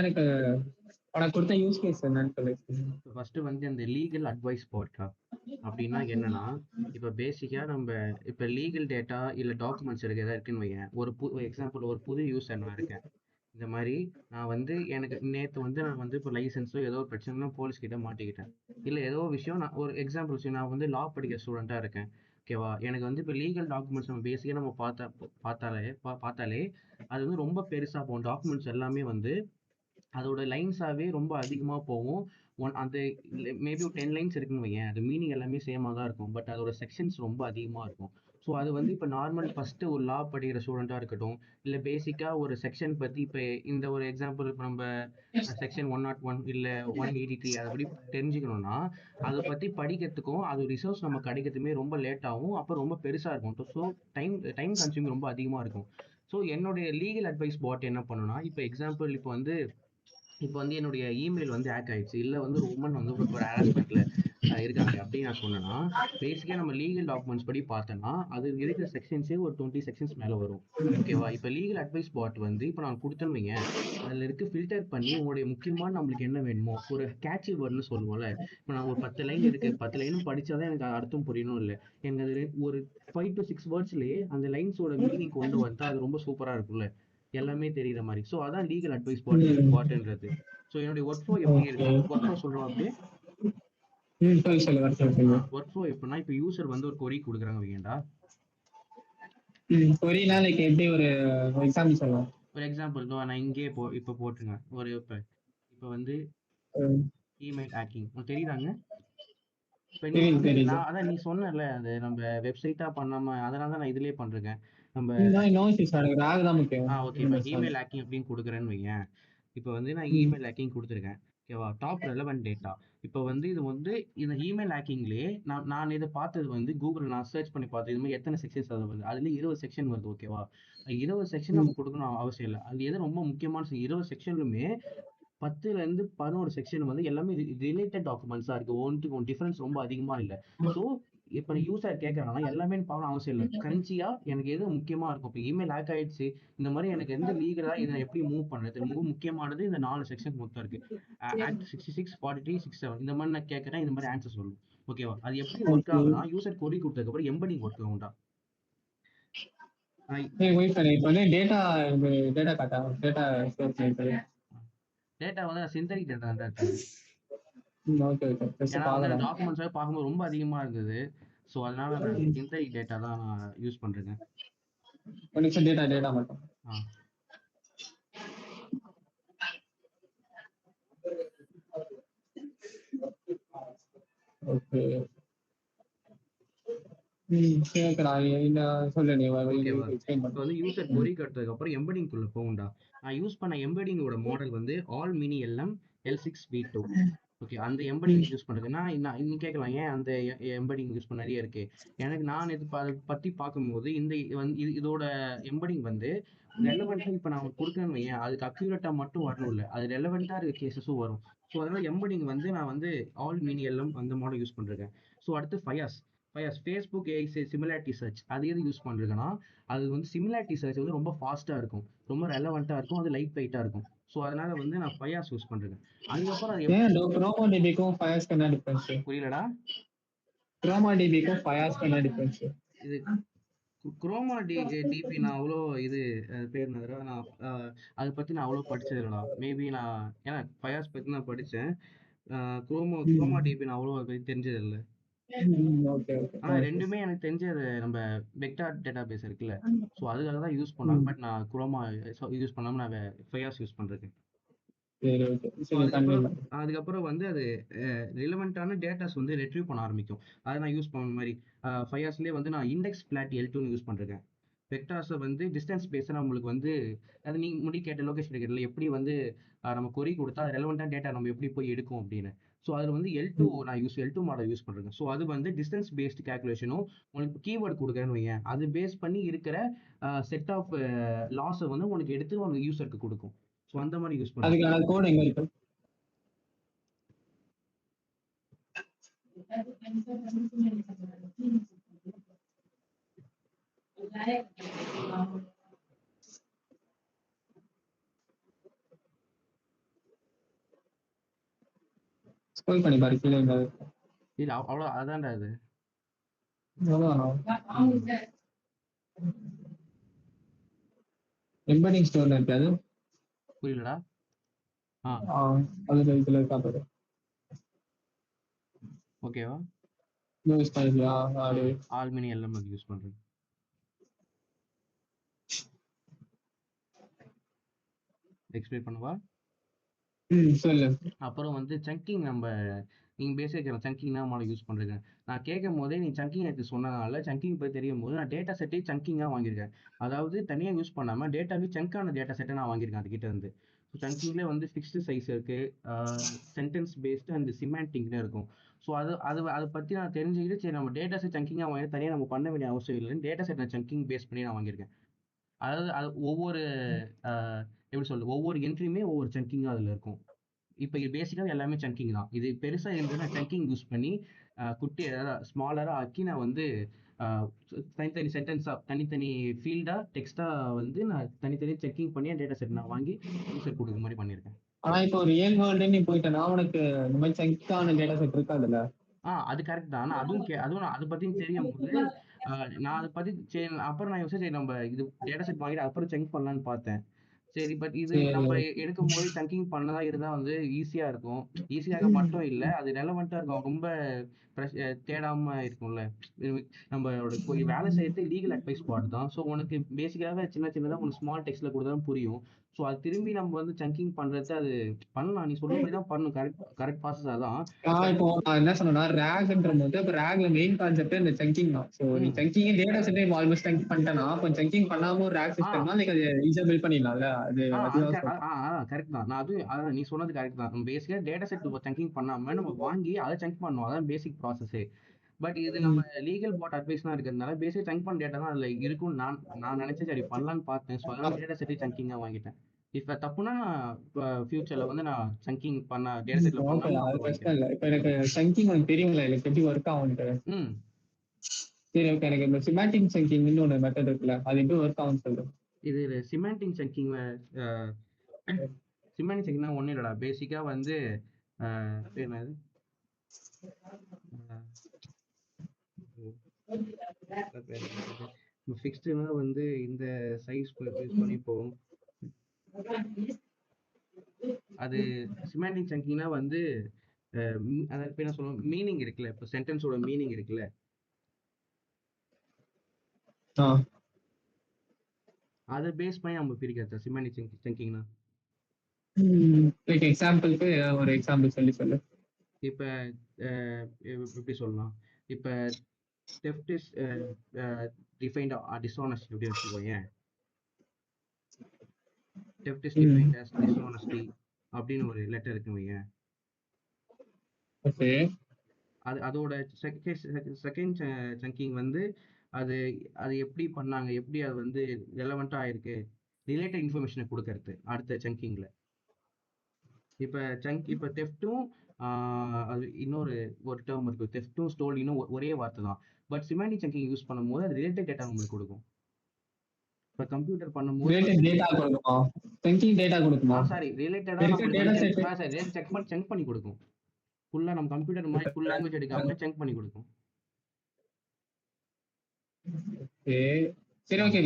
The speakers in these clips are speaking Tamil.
எனக்கு உனக்கு கொடுத்த யூஸ் கேஸ் என்னன்னு சொல்லி. ஃபர்ஸ்ட் வந்து அந்த லீகல் அட்வைஸ் போர்ட்டா அப்படின்னா என்னன்னா, இப்போ பேசிக்கா நம்ம இப்போ லீகல் டேட்டா இல்ல டாக்குமெண்ட்ஸ் எதாவது இருக்குன்னு வையேன். ஒரு எக்ஸாம்பிள், ஒரு புது யூசர் நான் இருக்கேன். இந்த மாதிரி நான் வந்து எனக்கு நேற்று வந்து நான் வந்து இப்போ லைசன்ஸோ ஏதோ ஒரு பிரச்சனைனா போலீஸ் கிட்ட மாட்டிக்கிட்டேன். இல்லை ஏதோ விஷயம், நான் ஒரு எக்ஸாம்பிள் விஷயம், நான் வந்து லா படிக்கிற ஸ்டூடெண்ட்டாக இருக்கேன். ஓகேவா? எனக்கு வந்து இப்போ லீகல் டாக்குமெண்ட்ஸ் நம்ம பேசிக்காக நம்ம பார்த்தாலே அது வந்து ரொம்ப பெருசாக போகும். டாக்குமெண்ட்ஸ் எல்லாமே வந்து அதோட லைன்ஸாவே ரொம்ப அதிகமா போகும். அந்த மேபி ஒரு 10 லைன்ஸ் இருக்குன்னு வையேன். அது மீனிங் எல்லாமே சேமா தான் இருக்கும். பட் அதோட செக்ஷன்ஸ் ரொம்ப அதிகமா இருக்கும். ஸோ அது வந்து இப்போ நார்மல் ஃபர்ஸ்ட் ஒரு லா படிக்கிற ஸ்டூடெண்ட்டா இருக்கட்டும், இல்ல பேசிக்கா ஒரு செக்ஷன் பத்தி இப்போ இந்த ஒரு எக்ஸாம்பிள் இப்போ நம்ம செக்ஷன் 101 இல்ல 183 அதை பத்தி தெரிஞ்சுக்கணும்னா அதை பத்தி படிக்கிறதுக்கும் அது ரிசோர்ஸ் நம்ம கிடைக்கிறதுமே ரொம்ப லேட் ஆகும். அப்போ ரொம்ப பெருசா இருக்கும். ஸோ டைம் டைம் கன்சியூம் ரொம்ப அதிகமா இருக்கும். ஸோ என்னுடைய லீகல் அட்வைஸ் பாட் என்ன பண்ணுன்னா, இப்போ எக்ஸாம்பிள் இப்போ வந்து என்னுடைய இமெயில் வந்து ஹேக் ஆயிடுச்சு, இல்ல வந்து ஒரு உமன் வந்து ஒரு ஹராஸ்மெண்ட்ல இருக்காங்க அப்படின்னு நான் சொன்னேன்னா, பேசிக்கா நம்ம லீகல் டாக்குமெண்ட்ஸ் படி பார்த்தோன்னா அது இருக்கிற செக்ஷன்ஸே ஒரு 20 செக்ஷன்ஸ் மேல வரும். ஓகேவா? இப்போ லீகல் அட்வைஸ் பாட் வந்து இப்போ நான் கொடுத்தேன்னு வைங்க, அதுல இருக்கு ஃபில்டர் பண்ணி உங்களுடைய முக்கியமான நம்மளுக்கு என்ன வேணுமோ ஒரு கேட்சி வேர்ட்னு சொல்லுவோம்ல. இப்போ நான் ஒரு 10 லைன் இருக்கு, 10 லைனும் படிச்சாதான் எனக்கு அர்த்தம் புரியணும் இல்லை, எனக்கு அது ஒரு 5 to 6 வேர்ட்ஸ்லயே அந்த லைன்ஸோட மீனிங் கொண்டு வந்தா அது ரொம்ப சூப்பரா இருக்கும்ல, எல்லாமே தெரியுற மாதிரி. ஸோ அதான் லீகல் அட்வைஸ் பாட்ன்றது. ஸோ என்னுடைய ஒர்க் ஃப்ளோ எப்படி ஓகே. இருக்கும், ஒர்க் ஃப்ளோ சொல்றோம் அப்படியே. சொல்லு. ஒர்க் ஃப்ளோ எப்படின்னா, இப்போ யூசர் வந்து ஒரு கொரி கொடுக்குறாங்க வையேண்டா. கொரினா லைக் எப்படி ஒரு எக்ஸாம்பிள் சொல்லலாம். ஒரு எக்ஸாம்பிள் தான் நான் இங்கே இப்போ போட்டுருங்க. ஒரு இப்போ வந்து இமெயில் ஹேக்கிங் உங்களுக்கு தெரியுதாங்க? இப்போ நீ வந்து தெரியுது. நான் அதான் நீ சொன்னல, அது நம்ம வெப்சைட்டா பண்ணாம அதனால தான் நான் இதுலயே பண்றேன். நம்ம ஓகே. இப்போ இமெயில் ஹேக்கிங் அப்படின்னு கொடுக்குறேன்னு வையேன். இப்போ வந்து நான் இமெயில் ஹேக்கிங் கொடுத்துருக்கேன். ஓகேவா? Top relevant data. இப்போ வந்து இது வந்து இந்த இமெயில் ஹேக்கிங்லேயே நான் இதை பார்த்தது வந்து கூகுள் நான் சர்ச் பண்ணி பார்த்தது, இது மாதிரி எத்தனை செக்ஷன்ஸ் அது வருது, அதுல 20 செக்ஷன் வருது. ஓகேவா? 20 செக்ஷன் நம்ம கொடுக்கணும் அவசியம் இல்லை. அது எது ரொம்ப முக்கியமான 20 செக்ஷன்லுமே 10ல இருந்து 11 செக்ஷன் வந்து எல்லாமே ரிலேட்டட் டாக்குமெண்ட்ஸா இருக்கு. ஒன்றுக்கு ஒன் டிஃபரன்ஸ் ரொம்ப அதிகமா இல்லை. ஸோ இப்போ யூசர் கேட்கறாங்கன்னா எல்லாமே பார்க்கணும் அவசியம் இல்லை. கரன்சியா எனக்கு எது முக்கியமா இருக்கும். இப்போ இமெயில் ஹேக் ஆயிடுச்சு, இந்த மாதிரி எனக்கு எந்த லீகலா இதை எப்படி மூவ் பண்றது, முக்கியமானது இந்த 4 செக்ஷன் மொத்தம் இருக்கு. ஆக்ட் 66, 43, 67 இந்த மாதிரி நான் கேட்கறேன், இந்த மாதிரி ஆன்சர் சொல்லும். ஓகேவா? அது எப்படி ஒர்க் ஆகுதுன்னா, யூசர் கொரி கொடுத்ததுக்கு அப்புறம் எம்பெடிங் ஒர்க் ஆகும்டா. டேட்டா வந்து சிந்தடிக் டேட்டா தான் எடுத்தது. ஏன்னா வந்து டாக்குமெண்ட்ஸ் பார்க்கும்போது ரொம்ப அதிகமா இருந்தது. ஸோ அதனால நான் சிந்தடிக் டேட்டா தான் நான் யூஸ் பண்றேங்க. டேட்டா மட்டும். ஓகே. இப்போ வந்து யூசர் கொரி கட்டுறதுக்கு அப்புறம் எம்பெடிங் குள்ள போகும்டா. நான் யூஸ் பண்ண எம்பெடிங்கோட மாடல் வந்து all mini LM L6V2. Okay, அந்த எம்பெடிங் யூஸ் பண்றது. நான் இன்னும் கேட்கலாம், ஏன் அந்த எம்பெடிங் யூஸ் பண்ண நிறைய இருக்கு. எனக்கு நான் இது பத்தி பார்க்கும்போது இந்த இதோட எம்பெடிங் வந்து ரெலவெண்டா இப்போ நான் கொடுக்கணும்னு வையேன், அதுக்கு அக்யூரேட்டா மட்டும் வரணும் இல்லை, அது ரெலவெண்டா இருக்க கேசஸும் வரும். ஸோ அதனால எம்பெடிங் வந்து நான் வந்து ஆல் மினி எல்எம் அந்த மாடல் யூஸ் பண்றேன். ஸோ அடுத்து ஃபேஸ்புக் ஏஐ சிமிலாரிட்டி சர்ச் அது எது யூஸ் பண்றதுன்னா, அது வந்து சிமிலாரிட்டி சர்ச் வந்து ரொம்ப ஃபாஸ்டா இருக்கும், ரொம்ப ரெலவெண்டா இருக்கும், அது லைட் வெயிட்டா இருக்கும். ஸோ அதனால வந்து நான் ஃபயாஸ் யூஸ் பண்றேன். அதுக்கப்புறம் புரியலடா. இது குரோமா டிபி நான் அவ்வளோ இது பேர் என்னதுடா, நான் அதை பத்தி நான் அவ்வளோ படிச்சது இல்லடா. மேபி நான் ஏன்னா ஃபயாஸ் பத்தி நான் படிச்சேன். குரோமா டிபி நான் அவ்வளோ அதை பத்தி தெரிஞ்சது இல்லை. ஆனா ரெண்டுமே எனக்கு தெரிஞ்சது நம்ம வெக்டார் டேட்டா பேஸ் இருக்குல்ல, ஸோ அதுக்காக தான் யூஸ் பண்ணாங்க. பட் நான் குரோமா யூஸ் பண்ணாம நான் ஃபயாஸ் யூஸ் பண்றேன். அதுக்கப்புறம் வந்து அது ரிலவெண்டான டேட்டாஸ் வந்து ரெட்ரீவ் பண்ண ஆரம்பிக்கும். அதை நான் யூஸ் பண்ண மாதிரி ஃபயாஸ்லேயே வந்து நான் இண்டெக்ஸ் பிளாட் L2 யூஸ் பண்றேன். வெக்டார்ஸை வந்து டிஸ்டன்ஸ் பேஸை நம்மளுக்கு வந்து அது நீ முடி கேட்ட லொகேஷன் கேட்டல எப்படி வந்து நம்ம கொரி கொடுத்தா அது ரெலவெண்டான டேட்டா நம்ம எப்படி போய் எடுக்கும் அப்படின்னு. ஸோ அதில் வந்து L2 மாடல் யூஸ் பண்றேன். ஸோ அது வந்து டிஸ்டன்ஸ் பேஸ்டு கேல்குலேஷனும் உங்களுக்கு கீவேர்டு கொடுக்குறேன்னு வையேன், அது பேஸ் பண்ணி இருக்கிற செட் ஆஃப் லாஸை வந்து உனக்கு எடுத்து உனக்கு யூசருக்கு கொடுக்கும். ஸோ அந்த மாதிரி யூஸ் பண்ணுறேன். அதுக்கான கோட் எங்க இருக்கு? ஸ்க்ரோல் பண்ணி பாரு கீழே எங்க இல்ல அவ்வளோ அதான்டா இது. எம்பெடிங் ஸ்டோர்ல இருக்காது. புரியலடா. அதுல இதுல இருக்கா பாரு. ஓகேவா? யூஸ் பண்ணியா அது ஆல்மினி எல்லாம் யூஸ் பண்றேன். எக்ஸ்பிளைன் பண்ணவா? சொல்லு. அப்புறம் வந்து சங்கிங் நீங்க பேசிக் சங்கிங்னா நம்மளால யூஸ் பண்றீங்க. நான் கேட்கும் போதே நீ சங்கிங் எனக்கு சொன்னதுனால சங்கிங் போய் தெரியும் போது நான் டேட்டா செட்டே சங்கிங்கா வாங்கியிருக்கேன். அதாவது தனியா யூஸ் பண்ணாம டேட்டாவே சங்கான டேட்டா செட்டை நான் வாங்கியிருக்கேன் அது கிட்ட இருந்து. சங்கிங்ல வந்து ஃபிக்ஸ்டு சைஸ் இருக்கு, சென்டென்ஸ் பேஸ்டு அண்ட் சிமாண்டிக்னு இருக்கும். ஸோ அதை பத்தி நான் தெரிஞ்சுக்கிட்டு சரி நம்ம டேட்டா செட் சங்கிங்கா வாங்கி தனியாக நம்ம பண்ண வேண்டிய அவசியம் இல்லைன்னு டேட்டா செட் நான் சங்கிங் பேஸ் பண்ணி நான் வாங்கியிருக்கேன். அதாவது அது ஒவ்வொரு எப்படி சொல்றது, ஒவ்வொரு என்ட்ரியுமே ஒவ்வொரு சங்கிங்கா அதுல இருக்கும். இப்போ இது பேசிக்காக எல்லாமே சங்கிங் தான். இது பெருசாக இருந்தது நான் சங்கிங் யூஸ் பண்ணி குட்டி அதாவது ஸ்மாலராக ஆக்கி நான் வந்து தனித்தனி சென்டென்ஸாக தனித்தனி ஃபீல்டாக டெக்ஸ்ட்டாக வந்து நான் தனித்தனி செக்கிங் பண்ணி டேட்டா செட் நான் வாங்கி யூசர் கொடுக்குற மாதிரி பண்ணியிருக்கேன். ஆனா இப்போ ரியல் வேர்ல்டு நீ போயிட்டேன்னா உனக்கு இந்த மாதிரி சங்கான டேட்டா செட் இருக்காதுல்ல. அது கரெக்ட் தான். ஆனால் அதுவும் நான் அதை பற்றியும் தெரியும் போது நான் அதை பற்றி சரி அப்புறம் நான் யோசிச்சு நம்ம இது டேட்டா செட் வாங்கிட்டு அப்புறம் செக் பண்ணலான்னு பார்த்தேன். சரி பட் இது நம்ம எடுக்கும் போது சங்கிங் பண்ணதா இருந்தா வந்து ஈஸியா இருக்கும். ஈஸியாக மட்டும் இல்ல அது ரெலவெண்டா இருக்கும். ரொம்ப தேடாம இருக்கும்ல. நம்மளோட வேலை செய்யறது லீகல் அட்வைஸ் பார்ட் தான். ஸோ உனக்கு பேசிக்காக சின்னதா உனக்கு ஸ்மால் டெக்ஸ்ட்ல கொடுத்தாலும் புரியும். ஸோ அது திரும்பி நம்ம வந்து சங்கிங் பண்றது அது பண்ணலாம். நீ சொல்றபடி தான் பண்ணணும். கரெக்ட் ப்ராசஸ் அதான். இப்போ நான் என்ன சொன்னேன்னா ரேக்ன்ற போது இப்போ ரேக்ல மெயின் கான்செப்ட் இந்த சங்கிங் தான். ஸோ நீ சங்கிங் டேட்டா செட்டே ஆல்மோஸ்ட் சங்க் பண்ணிட்டேன்னா அப்போ சங்கிங் பண்ணாம ஒரு ரேக் சிஸ்டம்னா லைக் அது ஈஸியா பில்ட் பண்ணிடலாம்ல. அது கரெக்ட் தான். நான் அதான் நீ சொன்னது கரெக்ட் தான். நம்ம பேசிக்கா டேட்டா செட் சங்கிங் பண்ணாம நம்ம வாங்கி அதை சங்க் பண்ணுவோம். அதான் பேசிக் ப்ராசஸே. பட் இது நம்ம லீகல் பாட் அட்வைஸ்லாம் இருக்கிறதுனால பேசிக் சங்க் பண்ண டேட்டா தான் அதுல இருக்கும்னு நான் நினைச்சேன். சரி பண்ணலான்னு பார்த்தேன். ஸோ அதனால டேட்டா செட்டே சங்கிங்கா வாங்கிட்டேன். இப்ப தப்புனா ஃபியூச்சர்ல வந்து நான் சங்கிங் பண்ண டேட்டா செட்ல பண்ணாம அது பிரச்சனை இல்லை. இப்போ எனக்கு சங்கிங் உனக்கு தெரியுங்களா, எனக்கு எப்படி ஒர்க் ஆகும்ட்டு. சரி ஓகே, எனக்கு இந்த சிமாட்டிக் சங்கிங்னு ஒரு மெத்தட் இருக்குல்ல, அது எப்படி ஒர்க் ஆகும்னு சொல்றேன். இது சிமாட்டிக் சங்கிங்ல சிமாட்டிக் சங்கிங்னா ஒன்றும் இல்லடா. பேசிக்கா வந்து என்னது ஃபிக்ஸ்டுனா வந்து இந்த சைஸ் யூஸ் பண்ணி போகும். அது சிமாண்டிக் சங்கிங்னா வந்து அதாவது இப்போ என்ன சொல்லுவோம் மீனிங் இருக்குல்ல. இப்போ சென்டென்ஸோட மீனிங் இருக்குல்ல, அதை பேஸ் பண்ணி நம்ம பிரிக்கிறது சிமாண்டிக் சங்கிங்னா. எக்ஸாம்பிளுக்கு ஒரு எக்ஸாம்பிள் சொல்லு. இப்போ எப்படி சொல்லலாம், இப்போ theft is defined dishonesty அப்படி வச்சுக்கோங்க. theft is defined as dishonesty அப்படின்னு ஒரு லெட்டர் இருக்குங்க. ஓகே, அதோட செகண்ட் சங்கிங் வந்து அது எப்படி பண்ணாங்க, எப்படி அது வந்து ரெலவெண்டா ஆயிருக்கு, ரிலேட்டட் இன்ஃபர்மேஷனை கொடுக்கறது அடுத்த சங்கிங்ல. இப்போ தெஃப்ட்டும் அது இன்னொரு டேர்ம் இருக்கு. தெஃப்ட்டும் ஸ்டோலினும் ஒரே வார்த்தை தான். பட் சிமாண்டிக் சங்கிங் யூஸ் பண்ணும்போது அது ரிலேட்டட் டேட்டா உங்களுக்கு கொடுக்கும். இப்போ கம்ப்யூட்டர் பண்ணும்போது சாரி ரிலேட்டடா செக் பண்ணி கொடுக்கும். ஃபுல்லா நம்ம கம்ப்யூட்டர் மாதிரி ஃபுல் லாங்குவேஜ் எடுக்காம செக் பண்ணி கொடுக்கும். சரி ஓகே,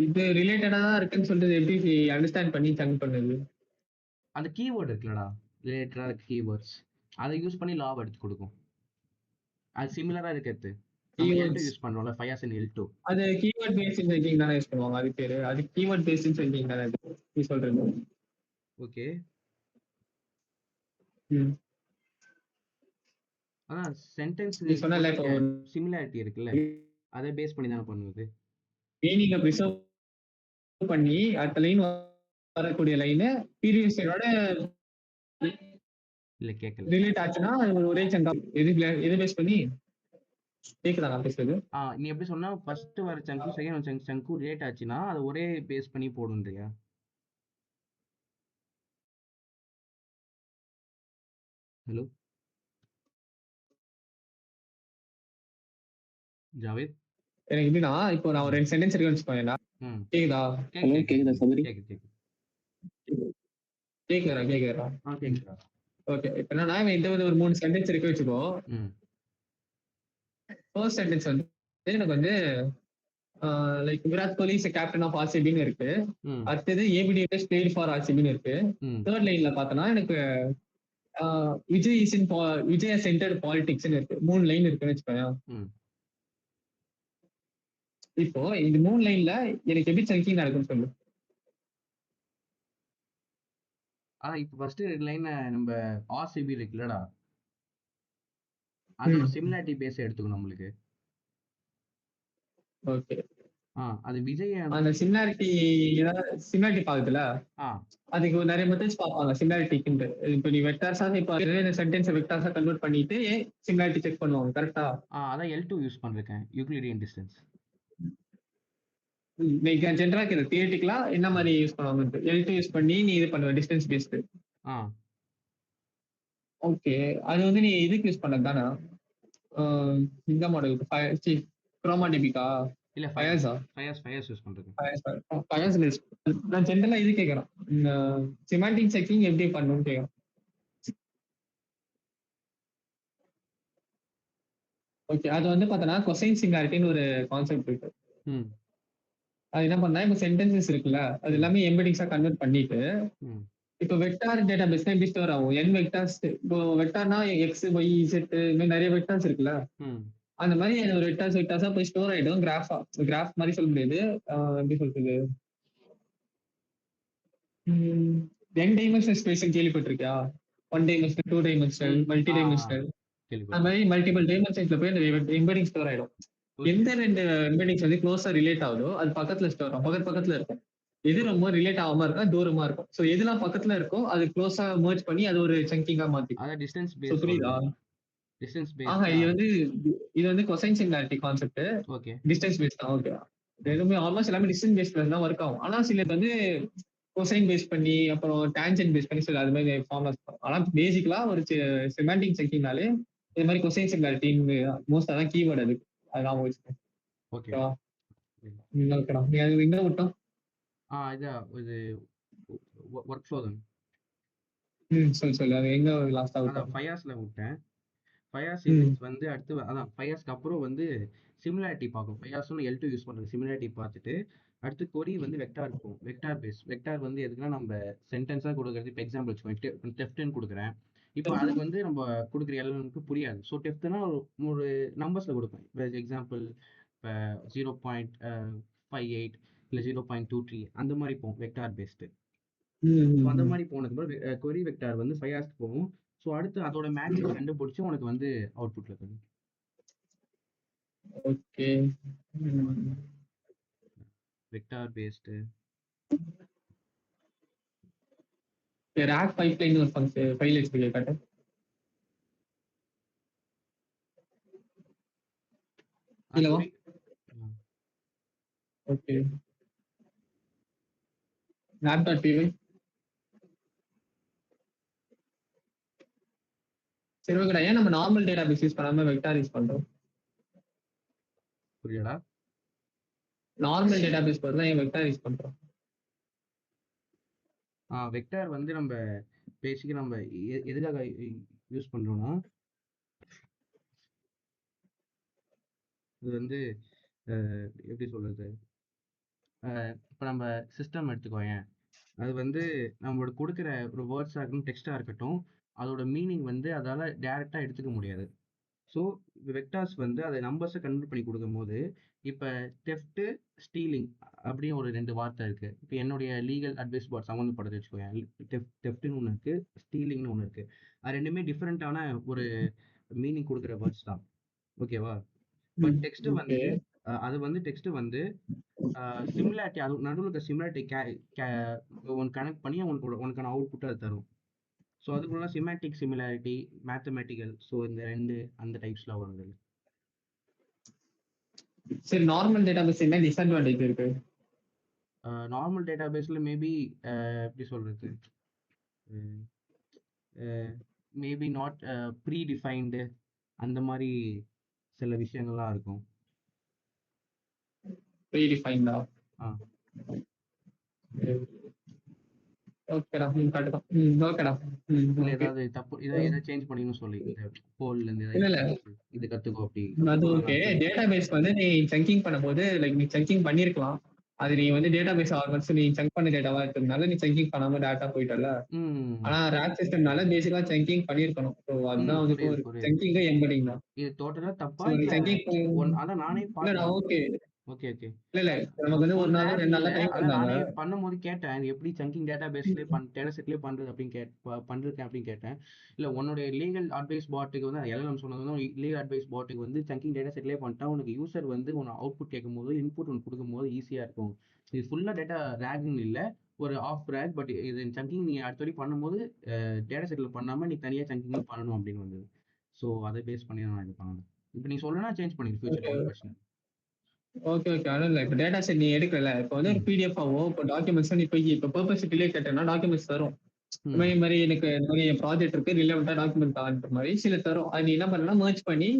இது ரிலேட்டடா தான் இருக்குன்னு சொல்லிட்டு எப்படி அண்டர்ஸ்டாண்ட் பண்ணி செக் பண்ணுது? அந்த கீவேர்ட் இருக்குல்லடா, ரிலேட்டடா கீவேர்ட்ஸ், அதை யூஸ் பண்ணி லாவ் எடுத்து கொடுக்கும். அது சிமிலரா இருக்கிறது யூஸ் பண்றோம்ல, ஃபயர்ஸ் அண்ட் L2. அது கீவேர்ட் பேஸ்ட் செக்கிங் தான யூஸ் பண்ணுவாங்க. அது பேரு அது கீவேர்ட் பேஸ்ட் செக்கிங் தான நீ சொல்றது. ஓகே, சென்டென்ஸ் நீ சொன்னல இப்போ சிமிலாரிட்டி இருக்குல்ல, அதை பேஸ் பண்ணி தான பண்ணுது. மீனிங்கை ப்ரிசர்வ் பண்ணி அடுத்த லைன் வரக்கூடிய லைன் ப்ரீவியஸ் லைனோட இல்ல கேட்கல ரிலேட் ஆச்சுன்னா ஒரே சங்கா எது பேஸ் பண்ணி கேக்குதா நான் பேசுறது? நீ எப்படி சொன்னா ஃபர்ஸ்ட் வர சங்கு செகண்ட் சங்கு ரிலேட் ஆச்சுன்னா அது ஒரே பேஸ் பண்ணி போடுன்றியா? ஹலோ ஜாவேத், எனக்கு எப்படின்னா இப்போ நான் ஒரு 2 சென்டென்ஸ் இருக்குன்னு வச்சுக்கோங்களா. கேக்குதா? கேக்குதா சபரி? கேக்குதா கேக்குதா? கேக்குதா. ஓகே. இப்ப என்னன்னா என்கிட்ட வந்து ஒரு 3 சென்டென்ஸ் இருக்கு வச்சுக்கோ. ம் ஃபர்ஸ்ட் சென்டென்ஸ் வந்து எனக்கு வந்து like Virat Kohli is captain of ஆர்சிபின்னு இருக்கு. ம் அடுத்தது ஏபிடிஎஸ் பிளேட் ஃபார் ஆர்சிபின்னு இருக்கு. ம் தேர்ட் லைன்ல பார்த்தோன்னா எனக்கு Vijay is in Vijay centred பாலிடிக்ஸ்னு இருக்கு. 3 லைன் இருக்குன்னு வச்சுக்கோயேன். ம் இப்போ இந்த 3 லைன்ல எனக்கு எப்படி சங்கிங் நடக்கும்னு சொல்லு. இப்போ ஃபர்ஸ்ட் ரெண்டு லைன் நம்ம ஆர்சிபி இருக்குல்லடா, அதோட ம். சிமிலாரிட்டி பேஸ் எடுத்துக்கணும் நம்மளுக்கு. ஓகே. அது விஜய் அந்த சிமிலாரிட்டி சிமிலாரிட்டி பாக்குதுல, ஆ அதுக்கு நிறைய மெத்தட்ஸ் பார்ப்பாங்க சிமிலாரிட்டிக்குன்ட்டு. இப்போ நீ வெக்டார்ஸா இப்போ சென்டென்ஸ் வெக்டார்ஸா கன்வெர்ட் பண்ணிட்டு சிமிலாரிட்டி செக் பண்ணுவாங்க. கரெக்டா? அதான் L2 யூஸ் பண்ணிருக்கேன், யூக்ளிடியன் டிஸ்டன்ஸ். நீங்க ஜென்ரலா கேக்குது தியரிட்டிக்கலா என்ன ம் மாதிரி யூஸ் பண்ணுவாங்க? L2 யூஸ் பண்ணி நீ இது பண்ணுவ டிஸ்டன்ஸ் பேஸ்டு. ஆ ஓகே. அது வந்து நீ இதுக்கு யூஸ் பண்ணது தானே? இந்த மாடலுக்கு குரோமா டிபிக்கா இல்ல ஃபயர்ஸா? ஃபயர்ஸ் யூஸ் பண்ணிருக்கேன். ஃபயர்ஸ் யூஸ் நான் ஜென்ரலா இது கேட்கறேன். இந்த சிமாண்டிக் செக்கிங் எப்படி பண்ணணும்னு கேட்கறேன். ஓகே. அது வந்து பார்த்தோன்னா கொசைன் சிமிலாரிட்டின்னு ஒரு கான்செப்ட் இருக்கு. ம் அது என்ன பண்ணா இப்போ சென்டென்சஸ் இருக்குல்ல, அது ம் எல்லாமே எம்பெடிங்ஸா கன்வெர்ட் பண்ணிட்டு ம் இப்போ வெக்டார் டேட்டா பேஸ்னா எப்படி ஸ்டோர் ஆகும்? n vectors. இப்போ வெக்டார்னா எக்ஸ் ஒய் இசட் இந்த மாதிரி நிறைய வெக்டார்ஸ் இருக்குல்ல, ம் அந்த மாதிரி ஒரு வெக்டார்ஸா போய் ஸ்டோர் ஆயிடும். கிராஃப் மாதிரி சொல்ல முடியாது. எப்படி சொல்றது, என் டைமென்ஷனல் ஸ்பேஸ் கேள்விப்பட்டிருக்கியா? 1 டைமென்ஷனல், 2 டைமென்ஷனல், ம் மல்டி ஆ டைமென்ஷனல். அந்த கேள்விப்பட்டிருக்கேன். மாதிரி மல்டிபிள் டைமென்ஷன்ஸ்ல போய் அந்த எம்பெடிங் ஸ்டோர் ஆயிடும். ஓகே. எந்த 2 எம்பெடிங்ஸ் வந்து க்ளோஸா ரிலேட் ஆகுதோ அது பக்கத்துல ஸ்டோர் ஆகும். பக்கத்துல இருக்கும். எது ரொம்ப ரிலேட் ஆகாம இருக்கா தூரமா இருக்கும். ஸோ எதுலாம் பக்கத்துல இருக்கோ அது க்ளோஸா மர்ஜ் பண்ணி அது ஒரு சங்கிங்கா மாத்தி. அதான் டிஸ்டன்ஸ் ஸோ பேஸ் புரியுதா? வருது. டிஸ்டன்ஸ் ஆஹா, பேஸ்டா? இது வந்து cosine similarity concept. Okay. Distance base தான். ஓகே. ஆ எதுவுமே ஆல்மோஸ்ட் எல்லாமே டிஸ்டன்ஸ் பேஸ்ல தான் ஒர்க் ஆகும். ஆனா சிலது வந்து கொசைன் பேஸ் பண்ணி அப்புறம் டான்ஜென்ட் பேஸ் பண்ணி சில அது மாதிரி ஃபார்முலாஸ். ஆனா பேசிக்கலா ஒரு செமாண்டிக் செக்கிங்னாலே இது மாதிரி கொசைன் சிமிலாரிட்டின்னு மோஸ்ட் அதான் கீவேர்டு அதுக்கு. அதான் வச்சுக்கோங்க. ஓகே. ஓகேவா? ம். ஓகேடா. நீ அது எங்க விட்டோம்? இது ஒர்க் ஃப்ளோ தான். சொல்லு. அது எங்க லாஸ்டா அதான் விட்டோம்? ஃபயாஸ்ல விட்டேன். ஃபயாஸ் ம். இமேஜ் வந்து அடுத்து அதான் ஃபயாஸ்க்கு அப்புறம் வந்து சிமிலாரிட்டி பார்க்கும். ஃபயாஸும் L2 யூஸ் பண்றது சிமிலாரிட்டி பார்த்துட்டு அடுத்து கொரி வந்து வெக்டார் இருக்கும். Vector base. வெக்டார் வந்து எதுக்குன்னா நம்ம சென்டென்ஸா கொடுக்குறது. இப்போ எக்ஸாம்பிள் வச்சுக்கோங்க, டெஃப்ட்னு கொடுக்குறேன். இப்போ அதுக்கு வந்து நம்ம கொடுக்குற எலமெண்ட்க்கு புரியாது. ஸோ டெஃப்ட்னா ஒரு நம்பர்ஸ்ல கொடுப்பேன். இப்போ எக்ஸாம்பிள் இப்போ 0.58 இல்லை 0.23 அந்த மாதிரி போகும் வெக்டார் பேஸ்டு. ஸோ அந்த ம். மாதிரி போனதுக்கு அப்புறம் கொரி வெக்டார் வந்து ஃபயாஸ்க்கு போகும். ஸோ அடுத்து அதோட மேட்ரிக்ஸ் கண்டுபிடிச்சு உனக்கு வந்து அவுட்புட்ல தரும். Okay. Vector based. Rock pipeline ஒரு ஃபைல் வச்சிருக்கேன் காட்டு. இல்லவா? கொரி ஓகே. map.py. சரி ஓகேடா. ஏன் நம்ம நார்மல் டேட்டா பேஸ் யூஸ் பண்ணாம வெக்டார் யூஸ் பண்றோம்? புரியலடா. நார்மல் டேட்டா பேஸ் பதிலா ஏன் வெக்டார் யூஸ் பண்றோம்? வெக்டார் வந்து நம்ம பேசிக்காக நம்ம எதுக்காக யூஸ் பண்றோம்னா, இது வந்து எப்படி சொல்றது, இப்போ நம்ம சிஸ்டம் எடுத்துக்கோயேன். அது வந்து நம்மளோட கொடுக்குற ஒரு வேர்ட்ஸாக இருக்கட்டும், டெக்ஸ்டாக இருக்கட்டும், அதோட மீனிங் வந்து அதால் டேரெக்டாக எடுத்துக்க முடியாது. ஸோ வெக்டார்ஸ் வந்து அதை நம்பர்ஸை கன்வெர்ட் பண்ணி கொடுக்கும்போது, இப்போ தெஃப்ட்டு, ஸ்டீலிங் அப்படின்னு ஒரு 2 வார்த்தை இருக்கு. இப்போ என்னுடைய லீகல் அட்வைஸ் போர்ட் சம்மந்தப்பட்டது வச்சுக்கோங்க. தெஃப்ட்னு ஒன்று இருக்கு, ஸ்டீலிங்னு ஒன்று இருக்கு. அது ரெண்டுமே டிஃப்ரெண்ட்டான ஒரு மீனிங் கொடுக்குற வேர்ட்ஸ் தான். ஓகேவா? But text okay. வந்து அது வந்து டெக்ஸ்ட் வந்து சிமிலாரிட்டி, அது நடுவில் இருக்க சிமிலாரிட்டி ஒன்று கனெக்ட் பண்ணி உனக்கான அவுட்புட்டை அது தரும். ஸோ அதுக்குள்ள சிமேட்டிக் சிமிலாரிட்டி, மேத்தமெட்டிக்கல், ஸோ இந்த 2 அந்த டைப்ஸ்ல வருது. சரி, நார்மல் டேட்டா பேஸ் என்ன டிஸ்அட்வான்டேஜ் இருக்கு? நார்மல் டேட்டா பேஸில் மேபி எப்படி சொல்றது, மேபி நாட் ப்ரீ டிஃபைன்டு அந்த மாதிரி சில விஷயங்கள்லாம் இருக்கும். ப்ரீ டிஃபைன்டா? ஆ ஓகேடா. கரெக்ட் தான். ஓகேடா. இல்ல ஓகே. ஏதாவது தப்பு இத எத சேஞ்ச் பண்ணிக்கணும்னு சொல்லி. இந்த போல்ல இருந்து இல்ல, ஏதாவது இல்ல. இது கத்துக்கோ அப்படி. அது ஓகே. நான் சொல்லி டேட்டாபேஸ் வந்து நீ சங்கிங் பண்ணும்போது லைக் நீ சங்கிங் பண்ணியிருக்கலாம். அது நீ வந்து டேட்டாபேஸ் ஆல்மோஸ்ட் நீ சங்க் பண்ண டேட்டாவா இருக்கிறதுனால நீ சங்கிங் பண்ணாம டேட்டா போயிட்டல்ல. ம். ஆனா ராக் சிஸ்டம்னால பேசிக்கா சங்கிங் பண்ணியிருக்கணும். ஸோ அதுதான் வந்து இப்போ புரியுது, ஒரு புரியுது. சங்கிங் எம்பெடிங் தான். இது டோட்டலா தப்பா? ஸோ நீ இல்ல சங்கிங் அதான் நானே இல்லடா பார்த்தேன். ஓகே. Okay, okay. இல்ல, இல்ல. நமக்கு வந்து 1 நாளோ, சொன்னேன். 2 இல்ல. நாளோ டைம் ஆனா தந்தாங்க. நானே பண்ணும்போது கேட்டேன். இது எப்படி சங்கிங் டேட்டாபேஸ்லயே டேட்டா செட்லயே பண்றது அப்படின்னு பண்ணிருக்கேன் அப்படின்னு கேட்டேன். இல்ல உன்னுடைய லீகல் அட்வைஸ் பாட்டுக்கு வந்து எல்எல்எம் சொன்னது வந்து லீகல் அட்வைஸ் பாட்டுக்கு வந்து சங்கிங் டேட்டா செட்லயே பண்ணிட்டா உனக்கு யூசர் வந்து உன் அவுட்புட் கேட்கும்போது, இன்புட் ஒண்ணு குடுக்கும்போது ஈஸியா இருக்கும். இது ஃபுல்லா டேட்டா ராக்ன்னு இல்ல. ஒரு ஆஃப் ராக் பட் இது சங்கிங் நீ அடுத்த வாட்டி பண்ணும்போது டேட்டா செட்ல பண்ணாம நீ தனியா சங்கிங் பண்ணணும் அப்படின்னு வந்தது. ஸோ அதை பேஸ் பண்ணி நான் இது பண்ணேன். இப்ப நீ சொல்லணும்னா சேஞ்ச் பண்ணிரு ஃபியூச்சர்ல ஓகே. ஒண்ணும் பிரச்சனை இல்ல. Okay, okay. அதுவும் இல்ல. இப்ப டேட்டா செட் நீ எடுக்கல. இப்ப வந்து ஒரு ம். பிடிஎஃப்-ஆவோ, இப்ப டாக்குமெண்ட்ஸ் நீ போய் இப்ப பெர்ப்ளெக்ஸிட்டிலயே கேட்டேன்னா டாக்குமெண்ட்ஸ் தரும். ம். இந்த மாரி எனக்கு இந்த மாரி என் ப்ராஜெக்ட் இருக்கு. ரிலவென்ட்டா டாக்குமெண்ட் தான்ற மாரி சில தரும். அது நீ என்ன பண்ணலாம் மெர்ஜ் பண்ணி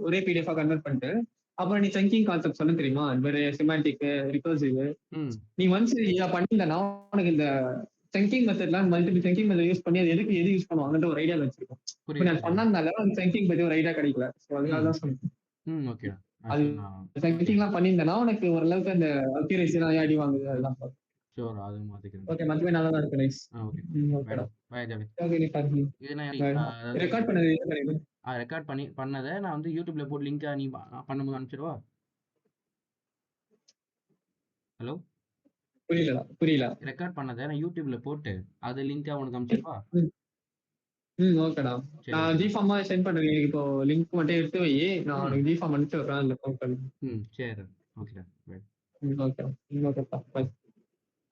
ஒரே பிடிஎஃப்-ஆ கன்வெர்ட் பண்ணிட்டு, அப்புறம் நீ சங்கிங் கான்செப்ட் சொன்னேன் தெரியுமா? இந்த மாரி செமாண்டிக், ரிகர்சிவ். ம். நீ ஒன்ஸ் இத பண்ணியிருந்தன்னா, உனக்கு இந்த சங்கிங் மெத்தட்லாம் மல்டிபிள் சங்கிங் மெத்தட் யூஸ் பண்ணி அது எது யூஸ் பண்ணுவாங்கன்ற ஒரு ஐடியா வச்சிருக்கும். இப்ப புரியுது, நான் புரியுது. பண்ணதுனால அந்த சங்கிங் பத்தி ஒரு ஐடியா கிடைக்கல. சோ அதனால ம். தான் சொன்னேன். ம். ஓகேடா. அது ஆக்சுவலி நான் ஓகே. சங்கிங்லாம் பண்ணியிருந்தேன்னா, உனக்கு ஓரளவுக்கு அந்த அக்யூரசிலாம் அடி வாங்குது அதெல்லாம். ஷூர் அது மாத்திக்கிறேன். ஓகே. மத்தபடி நல்லா தான் இருக்கு. நைஸ். ஓகே. ஓகேடா. பாய்டா. பாய் ஜாலி. ஓகே. நீ பாரு. இது நான் பாய். அதாவது ரெக்கார்ட் பண்ணது இது பண்ணிடு. ரெக்கார்ட் பண்ணத நான் வந்து YouTubeல போட்டு லிங்க்கா நீ பண்ணும்போது அனுப்பிச்சிடவா? ஹலோ? புரியலடா. புரியல. ரெக்கார்ட் பண்ணத நான் YouTubeல போட்டு, அத லிங்க்கா உனக்கு அனுப்பிச்சிடவா? ம். ஓகேடா. சரி நான் ஓகேடா. ஜிஃபார்மா சென்ட் பண்றேன். எனக்கு இப்போ லிங்க் மட்டும் எடுத்து வை. நான் ம். உனக்கு ஜிஃபார்ம் அனுப்பிச்சு விடுறேன். அதுல கவுண்ட் பண்ணு. சரிடா. ஓகேடா. பாய். ஓகேடா. ஓகேப்பா. பாய்.